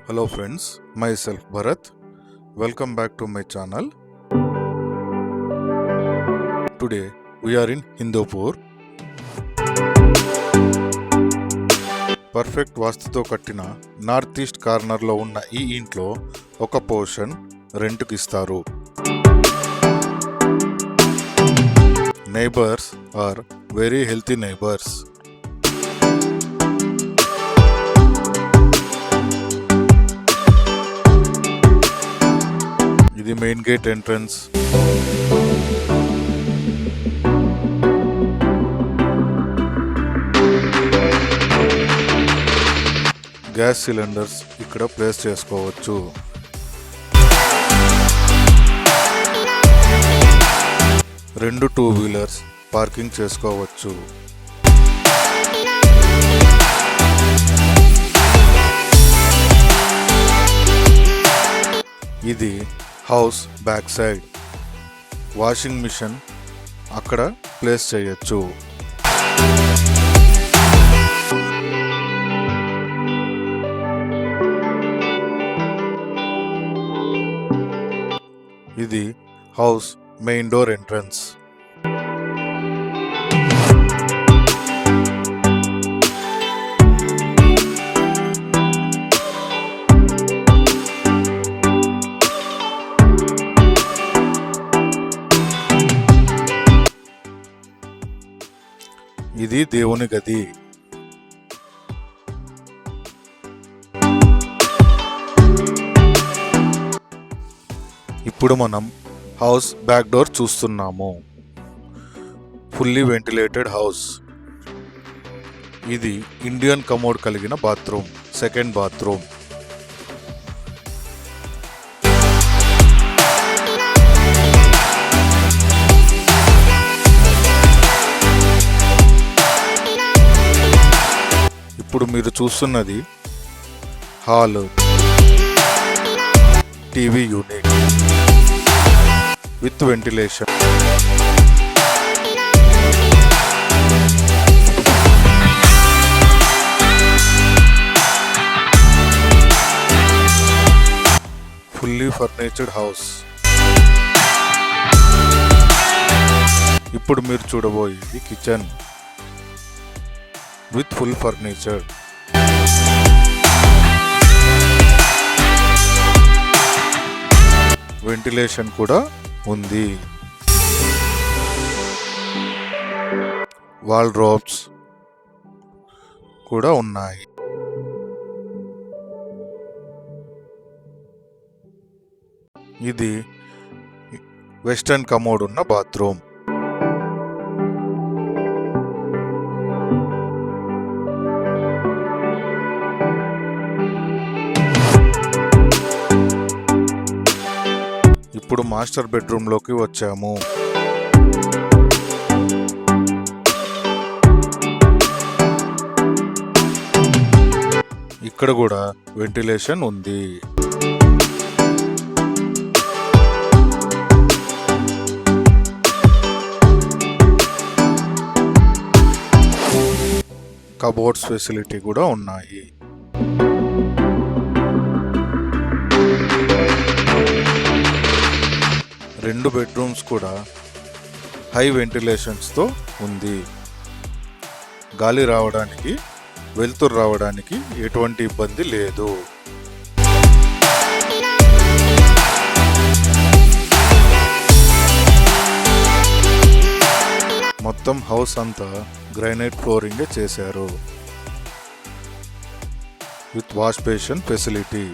Hello friends, myself Bharat. Welcome back to my channel. Today we are in Hindupur. Perfect వాస్తుతో కట్టిన north east కార్నర్లో ఉన్న ఈ ఇంట్లో ఒక పోర్షన్ రెంట్కి ఇస్తారు. Neighbours are very healthy neighbours. ఇది main gate entrance. Gas cylinders ఇక్కడ ప్లేస్ చేసుకోవచ్చు. రెండు 2 వీలర్స్ పార్కింగ్ చేసుకోవచ్చు. ఇది house back side. Washing machine అక్కడ ప్లేస్ చేయొచ్చు. ఇది హౌస్ మెయిన్ డోర్ ఎంట్రన్స్. ఇది దేవుని గది. ఇప్పుడు మనం హౌస్ బ్యాక్ డోర్ చూస్తున్నాము. Fully ventilated house. ఇది ఇండియన్ కమోడ్ కలిగిన బాత్రూమ్, సెకండ్ బాత్రూమ్. ఇప్పుడు మీరు చూస్తున్నది hall, TV unit with ventilation. Fully ఫర్నిచర్డ్ house. ఇప్పుడు మీరు చూడబోయేది kitchen with full furniture. Ventilation కూడా ఉంది. వాల్డ్రోబ్స్ కూడా ఉన్నాయి. ఇది వెస్టర్న్ కమోడ్ ఉన్న బాత్రూమ్. ఇప్పుడు మాస్టర్ బెడ్రూమ్ లోకి వచ్చాము. ఇక్కడ కూడా వెంటిలేషన్ ఉంది. కబోర్డ్స్ ఫెసిలిటీ కూడా ఉన్నాయి. రెండు బెడ్రూమ్స్ కూడా హై వెంటిలేషన్స్తో ఉంది. గాలి రావడానికి, వెలుతురు రావడానికి ఎటువంటి ఇబ్బంది లేదు. మొత్తం హౌస్ అంతా గ్రానైట్ ఫ్లోరింగే చేశారు విత్ వాష్ బేసిన్ ఫెసిలిటీ.